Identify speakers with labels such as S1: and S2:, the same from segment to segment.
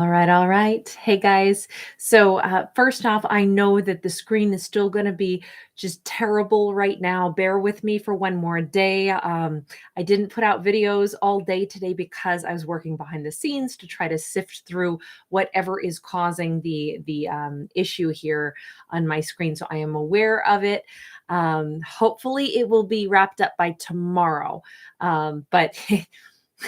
S1: All right, all right. Hey guys. So, first off, I know that the screen is still going to be just terrible right now. Bear with me for one more day. I didn't put out videos all day today because I was working behind the scenes to try to sift through whatever is causing the issue here on my screen. So I am aware of it. Hopefully, it will be wrapped up by tomorrow. But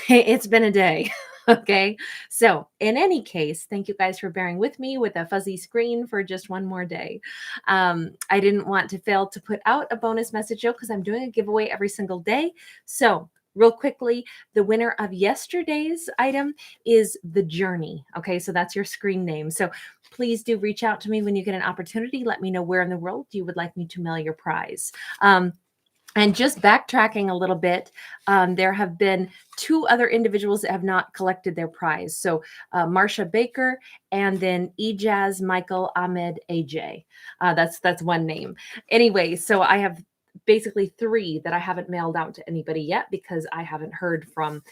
S1: it's been a day. Okay. So, in any case, thank you guys for bearing with me with a fuzzy screen for just one more day. I didn't want to fail to put out a bonus message because I'm doing a giveaway every single day. So, real quickly, the winner of yesterday's item is The Journey. Okay. So, that's your screen name. So, please do reach out to me when you get an opportunity. Let me know where in the world you would like me to mail your prize. And just backtracking a little bit, there have been two other individuals that have not collected their prize. So Marsha Baker and then Ejaz Michael Ahmed AJ. That's one name. Anyway, so I have basically three that I haven't mailed out to anybody yet because I haven't heard from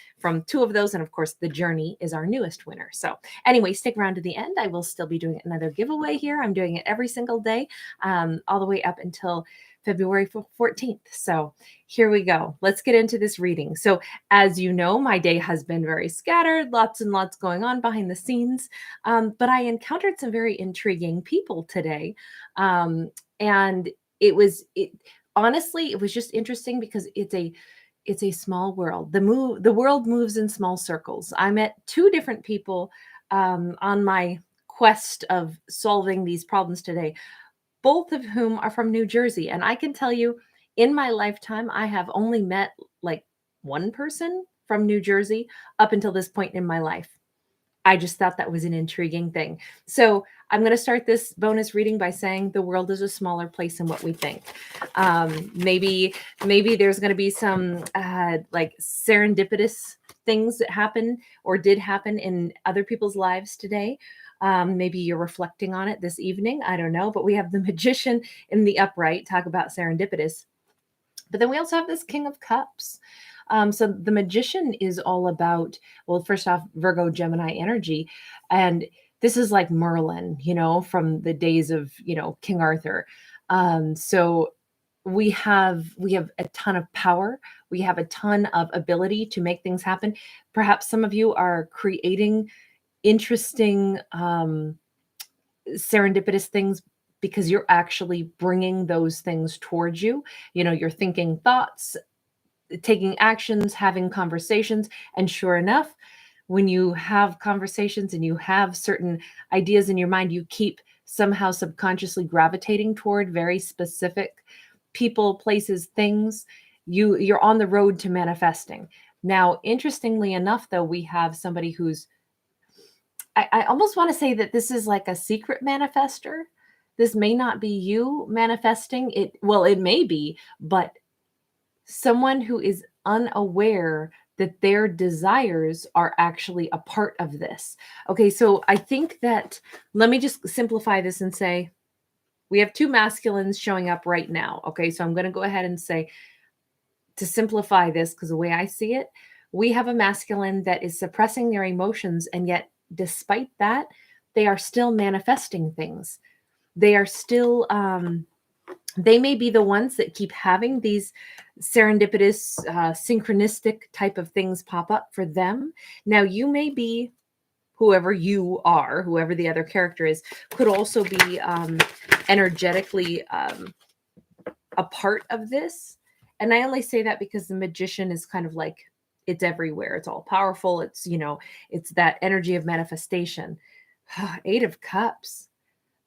S1: two of those. And of course, The Journey is our newest winner. So anyway, stick around to the end. I will still be doing another giveaway here. I'm doing it every single day, all the way up until February 14th. So here we go. Let's get into this reading. So as you know, my day has been very scattered, lots and lots going on behind the scenes. But I encountered some very intriguing people today. And honestly, it was just interesting because it's a small world. The world moves in small circles. I met two different people on my quest of solving these problems today, both of whom are from New Jersey. And I can tell you, in my lifetime, I have only met like one person from New Jersey up until this point in my life. I just thought that was an intriguing thing. So I'm going to start this bonus reading by saying the world is a smaller place than what we think. Maybe there's going to be some like serendipitous things that happen or did happen in other people's lives today. Maybe you're reflecting on it this evening. I don't know. But we have the Magician in the upright. Talk about serendipitous. But then we also have this King of Cups. So the Magician is all about, well, first off, Virgo, Gemini energy. And this is like Merlin, from the days of, King Arthur. So we have a ton of power. We have a ton of ability to make things happen. Perhaps some of you are creating interesting serendipitous things because you're actually bringing those things towards you. You're thinking thoughts, taking actions, having conversations. And sure enough, when you have conversations and you have certain ideas in your mind, you keep somehow subconsciously gravitating toward very specific people, places, things. You're on the road to manifesting. Now, interestingly enough, though, we have somebody who's, I almost want to say that this is like a secret manifester. This may not be you manifesting it. Well, it may be, but someone who is unaware that their desires are actually a part of this. Okay, so I think that, let me just simplify this and say, we have two masculines showing up right now. Okay, so I'm going to go ahead and say, to simplify this, because the way I see it, we have a masculine that is suppressing their emotions, and yet despite that, they are still manifesting things. They are still, they may be the ones that keep having these serendipitous, synchronistic type of things pop up for them. Now, you may be, whoever you are, whoever the other character is, could also be energetically a part of this. And I only say that because the Magician is kind of like, it's everywhere. It's all powerful. It's, it's that energy of manifestation. Eight of Cups.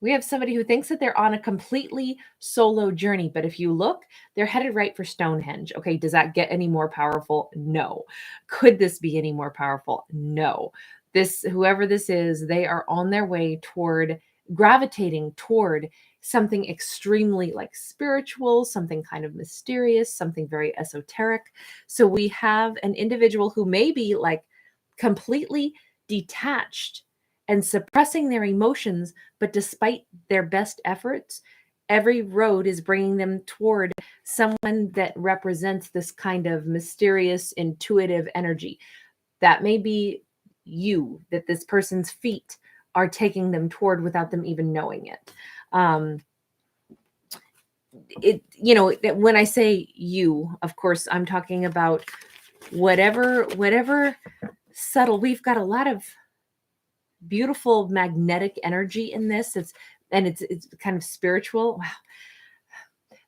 S1: We have somebody who thinks that they're on a completely solo journey. But if you look, they're headed right for Stonehenge. Okay, does that get any more powerful? No. Could this be any more powerful? No. Whoever this is, they are on their way toward gravitating toward something extremely like spiritual, something kind of mysterious, something very esoteric. So we have an individual who may be like completely detached and suppressing their emotions, but despite their best efforts, every road is bringing them toward someone that represents this kind of mysterious, intuitive energy. That may be you, that this person's feet are taking them toward without them even knowing it. When I say you, of course, I'm talking about whatever subtle. We've got a lot of beautiful magnetic energy in this. It's kind of spiritual. Wow.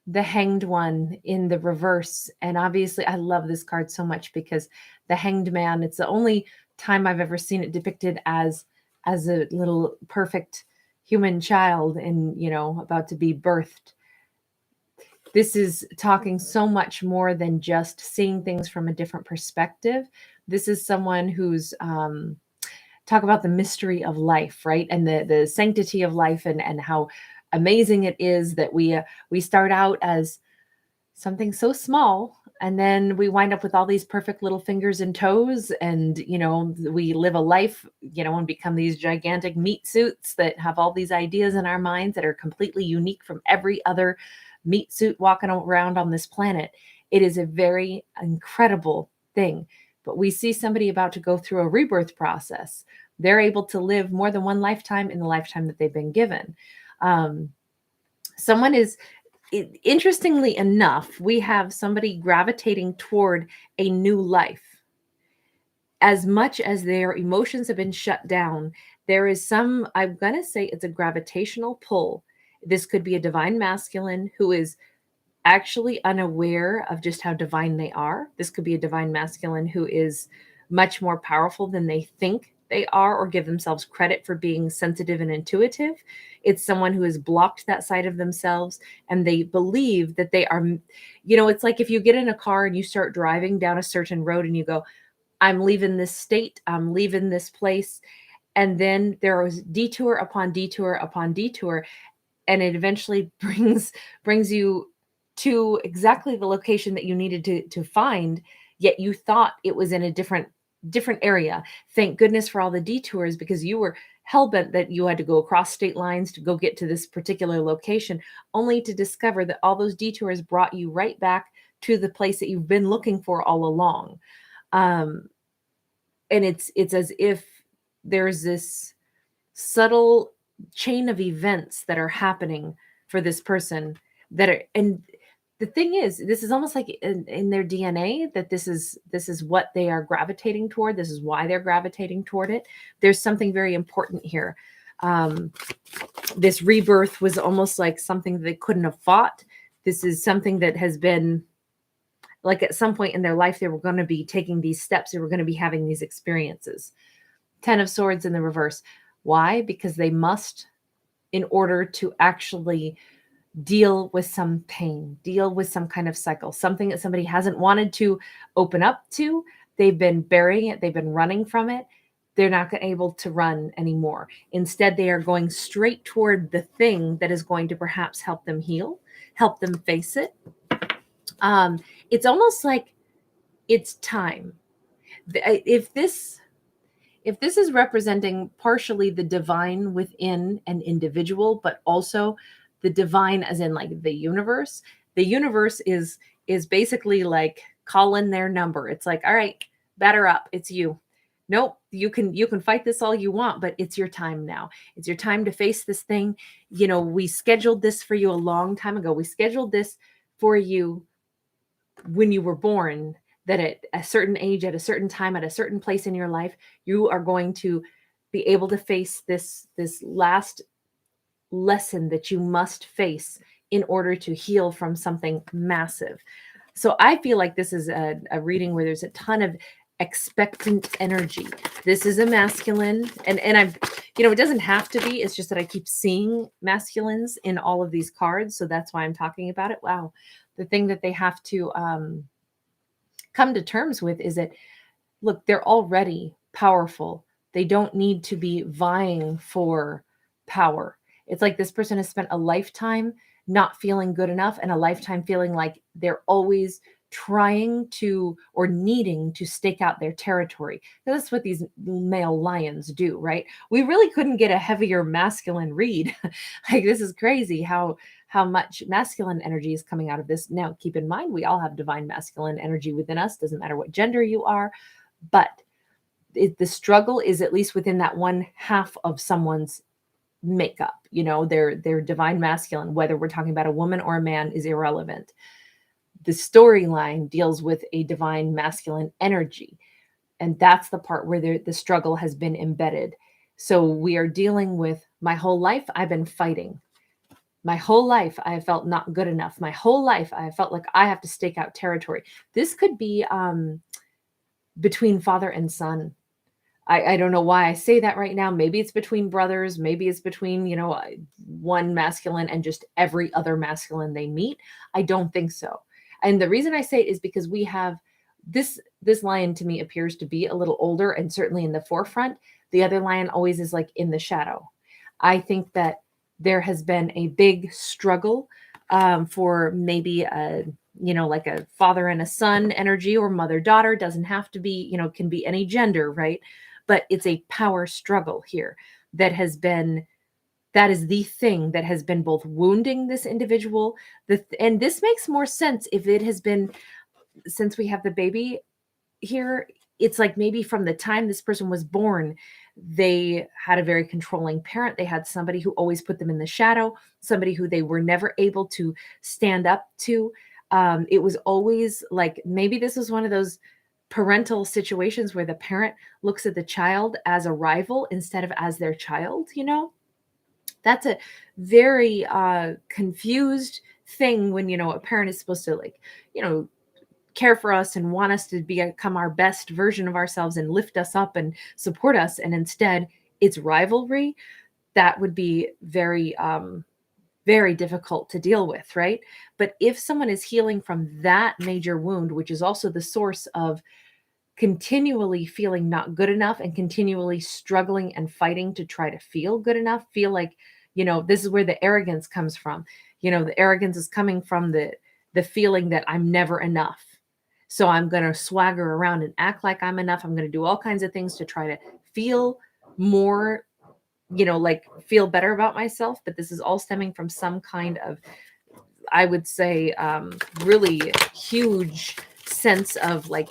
S1: The Hanged One in the reverse. And obviously I love this card so much because the Hanged Man, it's the only time I've ever seen it depicted as a little perfect human child and, about to be birthed. This is talking so much more than just seeing things from a different perspective. This is someone who's talk about the mystery of life, right? And the sanctity of life, and how amazing it is that we start out as something so small, and then we wind up with all these perfect little fingers and toes, and we live a life, and become these gigantic meat suits that have all these ideas in our minds that are completely unique from every other meat suit walking around on this planet. It is a very incredible thing. But we see somebody about to go through a rebirth process. They're able to live more than one lifetime in the lifetime that they've been given. Interestingly enough, we have somebody gravitating toward a new life. As much as their emotions have been shut down, there is I'm going to say it's a gravitational pull. This could be a divine masculine who is actually unaware of just how divine they are. This could be a divine masculine who is much more powerful than they think they are or give themselves credit for being sensitive and intuitive. It's someone who has blocked that side of themselves, and they believe that they are, it's like if you get in a car and you start driving down a certain road and you go, I'm leaving this state, I'm leaving this place. And then there is detour upon detour upon detour. And it eventually brings you to exactly the location that you needed to find, yet you thought it was in a different area. Thank goodness for all the detours, because you were hell-bent that you had to go across state lines to go get to this particular location, only to discover that all those detours brought you right back to the place that you've been looking for all along. And it's as if there's this subtle chain of events that are happening for this person and the thing is, this is almost like in their DNA, that this is what they are gravitating toward. This is why they're gravitating toward it. There's something very important here. This rebirth was almost like something that they couldn't have fought. This is something that has been like at some point in their life, they were going to be taking these steps. They were going to be having these experiences. 10 of Swords in the reverse. Why? Because they must, in order to actually deal with some pain, deal with some kind of cycle, something that somebody hasn't wanted to open up to. They've been burying it. They've been running from it. They're not able to run anymore. Instead, they are going straight toward the thing that is going to perhaps help them heal, help them face it. It's almost like it's time. If this is representing partially the divine within an individual, but also the divine as in like the universe is basically like calling their number. It's like, all right, batter up. It's you. Nope, you can fight this all you want, but it's your time now. It's your time to face this thing. We scheduled this for you a long time ago. We scheduled this for you when you were born, that at a certain age, at a certain time, at a certain place in your life, you are going to be able to face this last lesson that you must face in order to heal from something massive. So I feel like this is a reading where there's a ton of expectant energy. This is a masculine, and I've, it doesn't have to be. It's just that I keep seeing masculines in all of these cards, so that's why I'm talking about it. Wow. The thing that they have to come to terms with is that, look, they're already powerful. They don't need to be vying for power. It's like this person has spent a lifetime not feeling good enough, and a lifetime feeling like they're always trying to or needing to stake out their territory. That's what these male lions do, right? We really couldn't get a heavier masculine read. Like, this is crazy how much masculine energy is coming out of this. Now, keep in mind, we all have divine masculine energy within us. Doesn't matter what gender you are, but the struggle is at least within that one half of someone's makeup. Their divine masculine, whether we're talking about a woman or a man, is irrelevant. The storyline deals with a divine masculine energy, and that's the part where the struggle has been embedded. So we are dealing with, my whole life I've been fighting. My whole life I felt not good enough. My whole life I felt like I have to stake out territory. This could be between father and son. I don't know why I say that right now. Maybe it's between brothers. Maybe it's between, one masculine and just every other masculine they meet. I don't think so. And the reason I say it is because we have this lion, to me, appears to be a little older and certainly in the forefront. The other lion always is like in the shadow. I think that there has been a big struggle for maybe like a father and a son energy, or mother-daughter. Doesn't have to be, can be any gender, right? But it's a power struggle here that is the thing that has been both wounding this individual. And this makes more sense if it has been, since we have the baby here, it's like maybe from the time this person was born, they had a very controlling parent. They had somebody who always put them in the shadow, somebody who they were never able to stand up to. It was always like, maybe this was one of those parental situations where the parent looks at the child as a rival instead of as their child. That's a very confused thing when, a parent is supposed to care for us and want us to become our best version of ourselves and lift us up and support us. And instead it's rivalry. That would be very, very difficult to deal with. Right. But if someone is healing from that major wound, which is also the source of continually feeling not good enough and continually struggling and fighting to try to feel good enough, feel like, this is where the arrogance comes from. The arrogance is coming from the feeling that I'm never enough. So I'm going to swagger around and act like I'm enough. I'm going to do all kinds of things to try to feel more, like feel better about myself. But this is all stemming from some kind of, I would say, really huge sense of like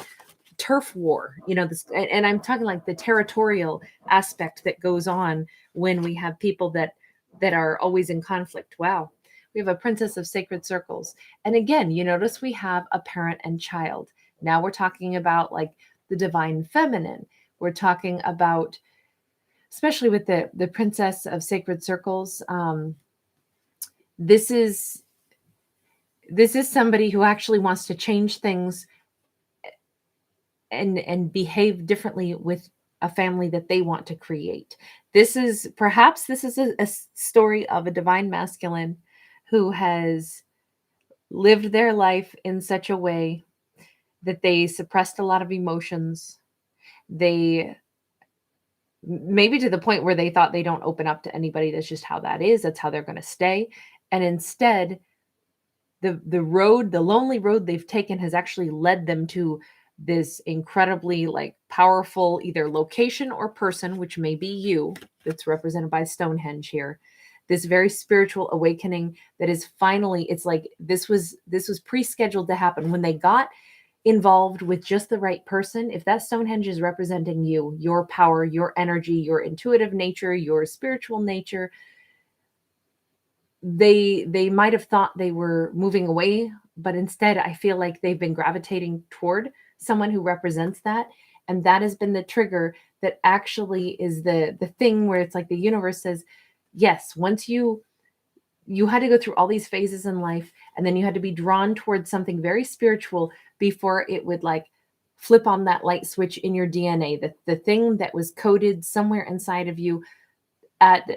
S1: turf war, this, and I'm talking like the territorial aspect that goes on when we have people that are always in conflict. Wow. We have a princess of sacred circles. And again, you notice we have a parent and child. Now we're talking about like the divine feminine. We're talking about, especially with the princess of sacred circles, this is somebody who actually wants to change things and behave differently with a family that they want to create. This is a story of a divine masculine who has lived their life in such a way that they suppressed a lot of emotions. They, maybe to the point where they thought they don't open up to anybody. That's just how that is. That's how they're going to stay. And instead, the lonely road they've taken has actually led them to this incredibly like powerful either location or person, which may be you, that's represented by Stonehenge here. This very spiritual awakening that is finally, it's like this was pre-scheduled to happen when they got involved with just the right person. If that Stonehenge is representing you, your power, your energy, your intuitive nature, your spiritual nature, they might have thought they were moving away, but instead I feel like they've been gravitating toward someone who represents that. And that has been the trigger that actually is the thing where it's like the universe says, yes, once you had to go through all these phases in life, and then you had to be drawn towards something very spiritual before it would like flip on that light switch in your DNA, the thing that was coded somewhere inside of you at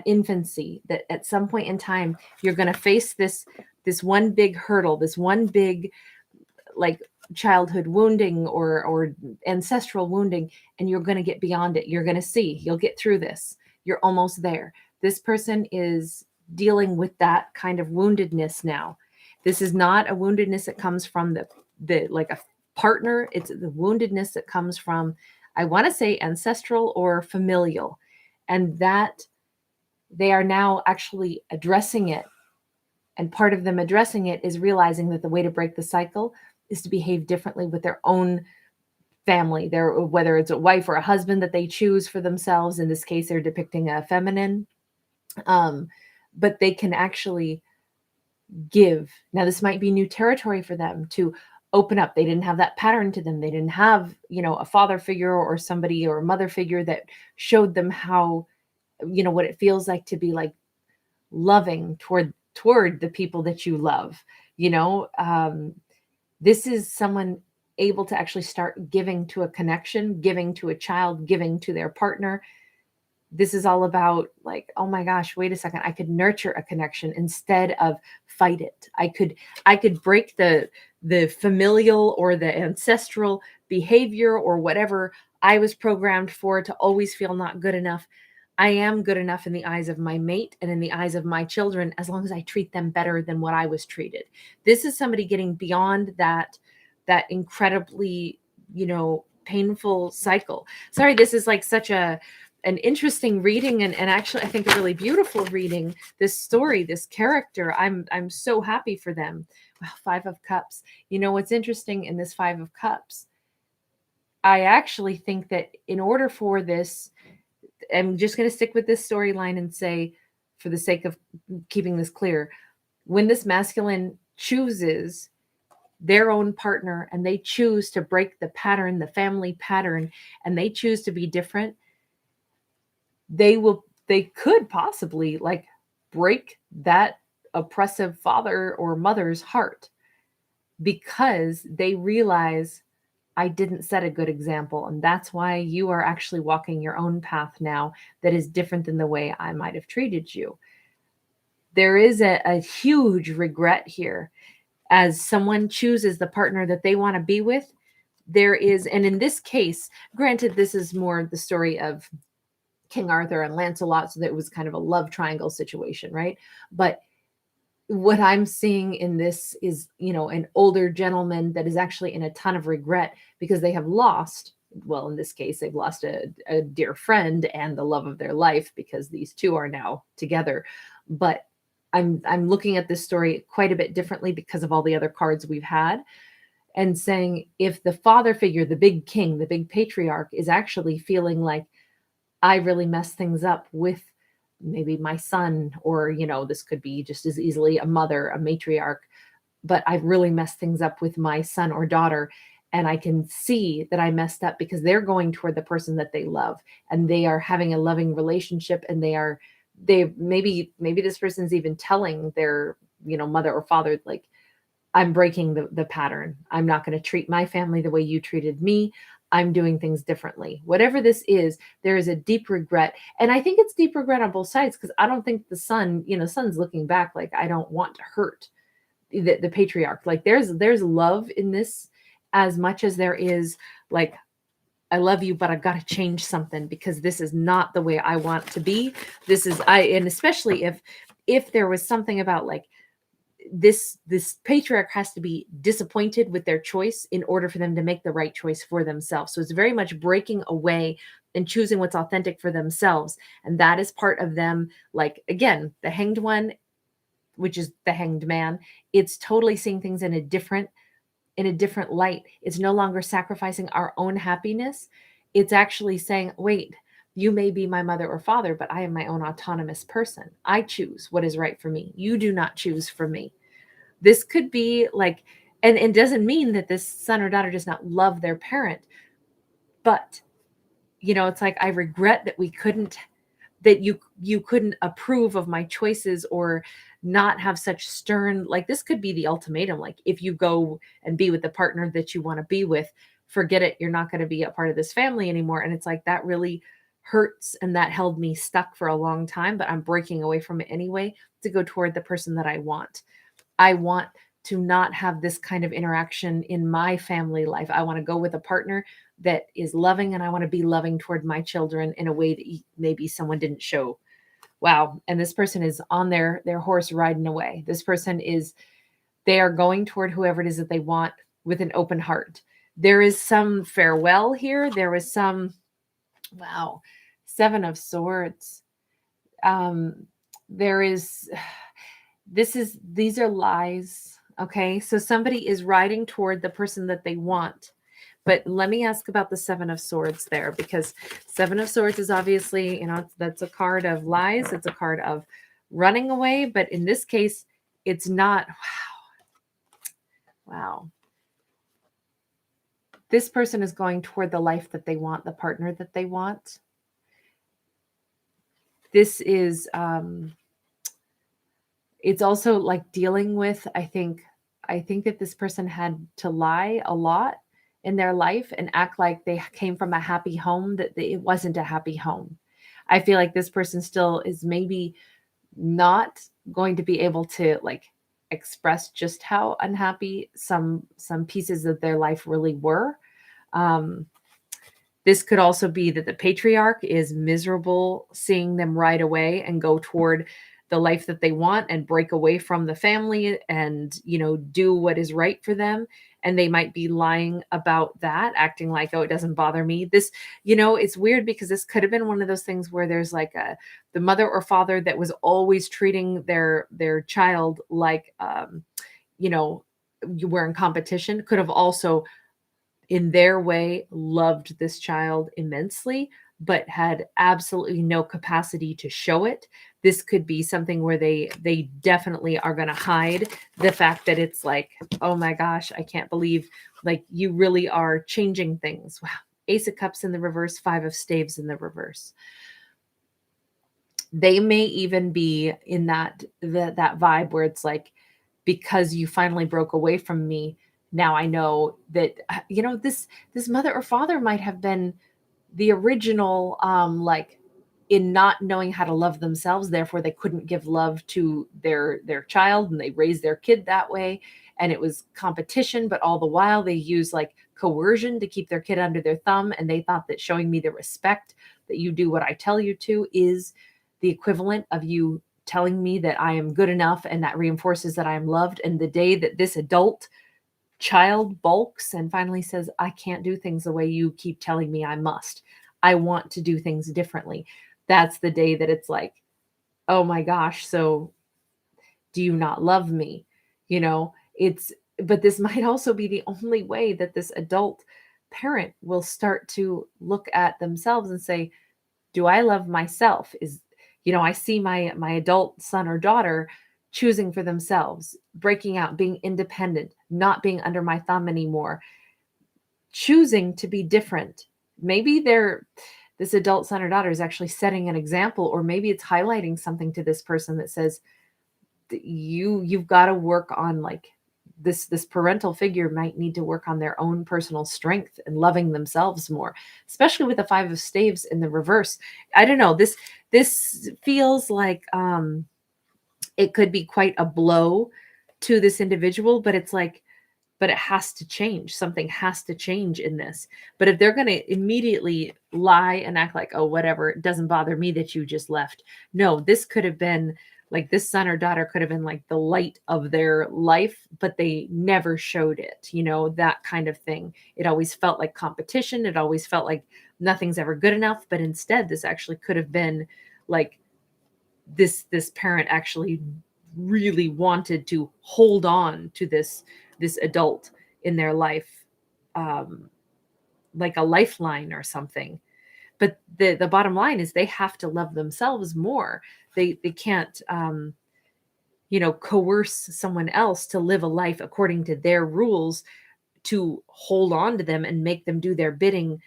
S1: infancy, that at some point in time you're going to face this one big hurdle, this one big like childhood wounding or ancestral wounding, and you're going to get beyond it. You're going to see, you'll get through this. You're almost there. This person is dealing with that kind of woundedness now. This is not a woundedness that comes from the like a partner. It's the woundedness that comes from, I want to say, ancestral or familial, and that they are now actually addressing it. And part of them addressing it is realizing that the way to break the cycle is to behave differently with their own family. They're, whether it's a wife or a husband that they choose for themselves. In this case, they're depicting a feminine. But they can actually give. Now, this might be new territory for them to open up. They didn't have that pattern to them. They didn't have, a father figure or somebody or a mother figure that showed them how, what it feels like to be like loving toward the people that you love. This is someone able to actually start giving to a connection, giving to a child, giving to their partner. This is all about like, oh my gosh, wait a second. I could nurture a connection instead of fight it. I could break the familial or the ancestral behavior or whatever I was programmed for to always feel not good enough. I am good enough in the eyes of my mate and in the eyes of my children, as long as I treat them better than what I was treated. This is somebody getting beyond that incredibly, painful cycle. Sorry, this is like such an interesting reading and actually I think a really beautiful reading. This story, this character, I'm so happy for them. Wow, 5 of Cups. What's interesting in this 5 of Cups, I actually think that in order for this, I'm just going to stick with this storyline and say, for the sake of keeping this clear, when this masculine chooses their own partner and they choose to break the pattern, the family pattern, and they choose to be different, they could possibly like break that oppressive father or mother's heart because they realize, I didn't set a good example. And that's why you are actually walking your own path now that is different than the way I might have treated you. There is a huge regret here as someone chooses the partner that they want to be with. There is, and in this case, granted, this is more the story of King Arthur and Lancelot, so that it was kind of a love triangle situation, right? But what I'm seeing in this is, an older gentleman that is actually in a ton of regret because they have lost, well, in this case, they've lost a dear friend and the love of their life because these two are now together. But I'm looking at this story quite a bit differently because of all the other cards we've had, and saying, if the father figure, the big king, the big patriarch, is actually feeling like, I really messed things up with maybe my son, or, this could be just as easily a mother, a matriarch, but I've really messed things up with my son or daughter. And I can see that I messed up because they're going toward the person that they love and they are having a loving relationship. And they maybe this person's even telling their, mother or father, like, I'm breaking the pattern. I'm not going to treat my family the way you treated me. I'm doing things differently. Whatever this is, there is a deep regret. And I think it's deep regret on both sides because I don't think the son, son's looking back like, I don't want to hurt the patriarch. Like there's love in this as much as there is like, I love you, but I've got to change something because this is not the way I want to be. And especially if there was something about like, this patriarch has to be disappointed with their choice in order for them to make the right choice for themselves. So it's very much breaking away and choosing what's authentic for themselves. And that is part of them. Like, again, the Hanged One, which is the Hanged Man, it's totally seeing things in a different light. It's no longer sacrificing our own happiness. It's actually saying, wait, you may be my mother or father, but I am my own autonomous person. I choose what is right for me. You do not choose for me. This could be like, and it doesn't mean that this son or daughter does not love their parent, but it's like, I regret that you couldn't approve of my choices or not have such stern, like this could be the ultimatum. Like if you go and be with the partner that you want to be with, forget it. You're not going to be a part of this family anymore. And it's like, that really hurts. And that held me stuck for a long time, but I'm breaking away from it anyway to go toward the person that I want. I want to not have this kind of interaction in my family life. I want to go with a partner that is loving, and I want to be loving toward my children in a way that maybe someone didn't show. Wow. And this person is on their horse riding away. This person they are going toward whoever it is that they want with an open heart. There is some farewell here. There was some, wow, 7 of Swords. There is, these are lies. Okay. So somebody is riding toward the person that they want, But let me ask about the Seven of Swords there, because Seven of Swords is obviously, that's a card of lies. It's a card of running away. But in this case, it's not. Wow. This person is going toward the life that they want, the partner that they want. This is, it's also like dealing with, I think that this person had to lie a lot in their life and act like they came from a happy home, that it wasn't a happy home. I feel like this person still is maybe not going to be able to like express just how unhappy some pieces of their life really were. This could also be that the patriarch is miserable seeing them right away and go toward the life that they want and break away from the family and, do what is right for them. And they might be lying about that, acting like, oh, it doesn't bother me. This, it's weird because this could have been one of those things where there's like the mother or father that was always treating their child like, you were in competition, could have also in their way loved this child immensely, but had absolutely no capacity to show it. This could be something where they definitely are going to hide the fact that it's like, oh my gosh, I can't believe like you really are changing things. Wow. Ace of Cups in the reverse, Five of Staves in the reverse. They may even be in that vibe where it's like, because you finally broke away from me, now I know that, this mother or father might have been the original, like in not knowing how to love themselves. Therefore, they couldn't give love to their child, and they raised their kid that way. And it was competition, but all the while they use like coercion to keep their kid under their thumb. And they thought that showing me the respect that you do what I tell you to is the equivalent of you telling me that I am good enough, and that reinforces that I am loved. And the day that this adult child bulks and finally says, I can't do things the way you keep telling me I must, I want to do things differently, that's the day that it's like, oh my gosh, so do you not love me? But this might also be the only way that this adult parent will start to look at themselves and say, do I love myself? I see my adult son or daughter choosing for themselves, breaking out, being independent, not being under my thumb anymore, choosing to be different. Maybe this adult son or daughter is actually setting an example, or maybe it's highlighting something to this person that says, you've got to work on like this parental figure might need to work on their own personal strength and loving themselves more, especially with the Five of Staves in the reverse. I don't know. This feels like it could be quite a blow to this individual, but it's like, but it has to change. Something has to change in this. But if they're going to immediately lie and act like, oh, whatever, it doesn't bother me that you just left. No, this could have been like, this son or daughter could have been like the light of their life, but they never showed it, that kind of thing. It always felt like competition. It always felt like nothing's ever good enough. But instead, this actually could have been like this parent actually really wanted to hold on to this adult in their life, like a lifeline or something. But the bottom line is they have to love themselves more. They can't coerce someone else to live a life according to their rules, to hold on to them and make them do their bidding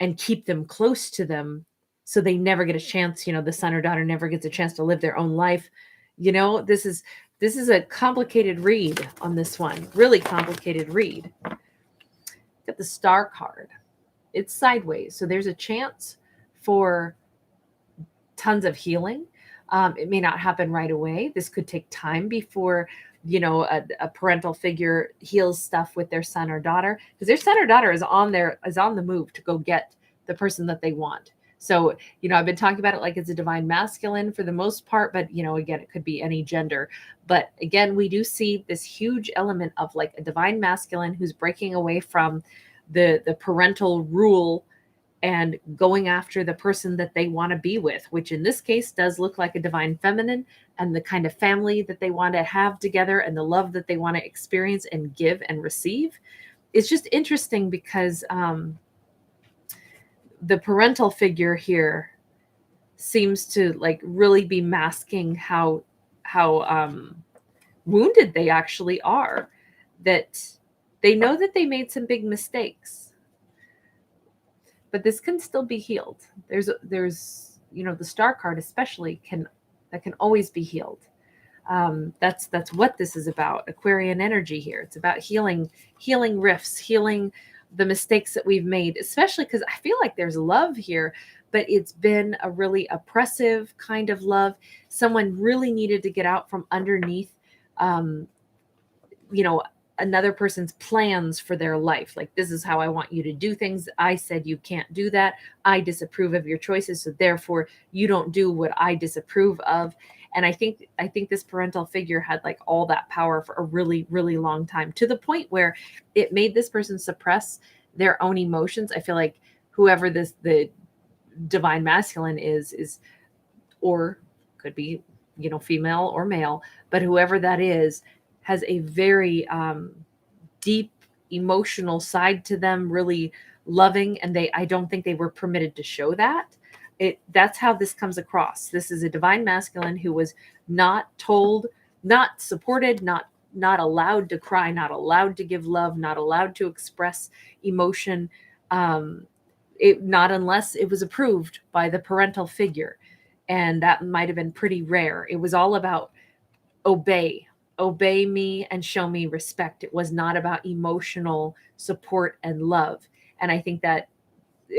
S1: and keep them close to them, so they never get a chance, the son or daughter never gets a chance to live their own life. This is a complicated read on this one, really complicated read. Got the Star card. It's sideways, so there's a chance for tons of healing. It may not happen right away. This could take time before a parental figure heals stuff with their son or daughter, because their son or daughter is on the move to go get the person that they want. So, I've been talking about it like it's a divine masculine for the most part, but, again, it could be any gender. But again, we do see this huge element of like a divine masculine who's breaking away from the parental rule and going after the person that they want to be with, which in this case does look like a divine feminine, and the kind of family that they want to have together and the love that they want to experience and give and receive. it's just interesting because the parental figure here seems to like really be masking how wounded they actually are, that they know that they made some big mistakes, but this can still be healed. There's the star card especially can always be healed. That's what this is about. Aquarian energy here. It's about healing rifts, healing the mistakes that we've made, especially because I feel like there's love here, but it's been a really oppressive kind of love. Someone really needed to get out from underneath, um, another person's plans for their life. Like, this is how I want you to do things. I said you can't do that. I disapprove of your choices, so therefore you don't do what I disapprove of. And I think this parental figure had like all that power for a really, really long time, to the point where it made this person suppress their own emotions. I feel like whoever the divine masculine is, or could be, female or male, but whoever that is has a very deep emotional side to them, really loving, and I don't think they were permitted to show that. That's how this comes across. This is a divine masculine who was not told, not supported, not allowed to cry, not allowed to give love, not allowed to express emotion, not unless it was approved by the parental figure. And that might have been pretty rare. It was all about obey me and show me respect. It was not about emotional support and love. And I think that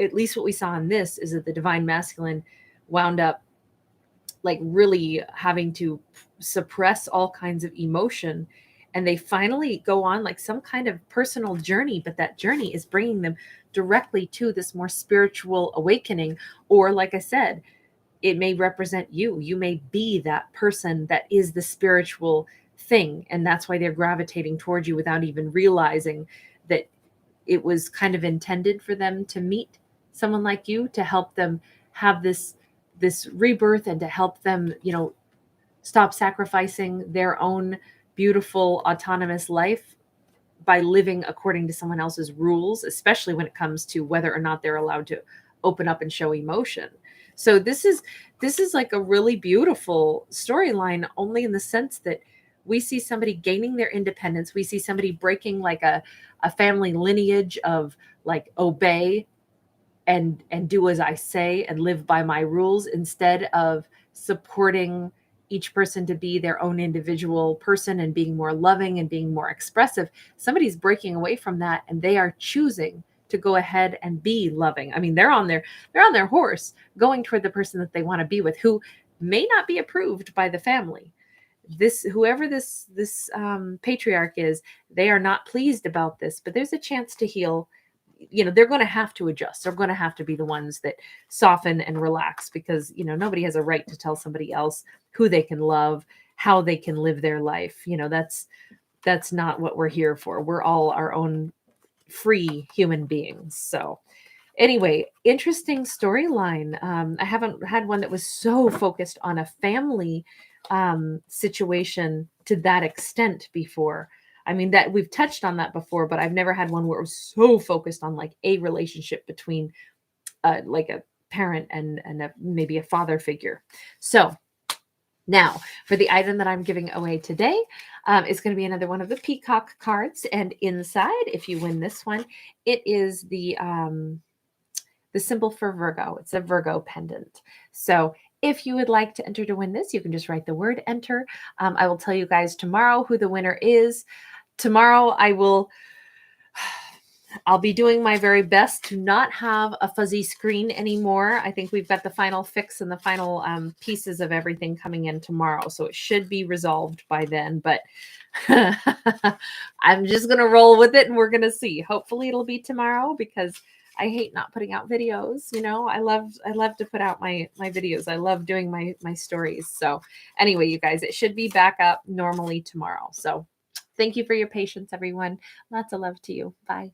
S1: at least what we saw in this is that the divine masculine wound up like really having to suppress all kinds of emotion, and they finally go on like some kind of personal journey, but that journey is bringing them directly to this more spiritual awakening. Or like I said, it may represent you. You may be that person that is the spiritual thing, and that's why they're gravitating towards you without even realizing that it was kind of intended for them to meet someone like you, to help them have this rebirth, and to help them, stop sacrificing their own beautiful autonomous life by living according to someone else's rules, especially when it comes to whether or not they're allowed to open up and show emotion. So this is like a really beautiful storyline, only in the sense that we see somebody gaining their independence. We see somebody breaking like a family lineage of like obey and do as I say and live by my rules, instead of supporting each person to be their own individual person and being more loving and being more expressive. Somebody's breaking away from that, and they are choosing to go ahead and be loving. I mean, they're on their horse going toward the person that they want to be with, who may not be approved by the family. Whoever this patriarch is, they are not pleased about this, but there's a chance to heal. They're going to have to adjust. They're going to have to be the ones that soften and relax, because nobody has a right to tell somebody else who they can love, how they can live their life. That's not what we're here for. We're all our own free human beings. So anyway, interesting storyline. I haven't had one that was so focused on a family situation to that extent before. I mean, that we've touched on that before, but I've never had one where it was so focused on like a relationship between like a parent and maybe a father figure. So now for the item that I'm giving away today, it's going to be another one of the peacock cards. And inside, if you win this one, it is the symbol for Virgo. It's a Virgo pendant. So if you would like to enter to win this, you can just write the word enter. I will tell you guys tomorrow who the winner is. Tomorrow I'll be doing my very best to not have a fuzzy screen anymore. I think we've got the final fix and the final pieces of everything coming in tomorrow. So it should be resolved by then, but I'm just going to roll with it and we're going to see. Hopefully it'll be tomorrow, because I hate not putting out videos. I love to put out my videos. I love doing my stories. So anyway, you guys, it should be back up normally tomorrow. So thank you for your patience, everyone. Lots of love to you. Bye.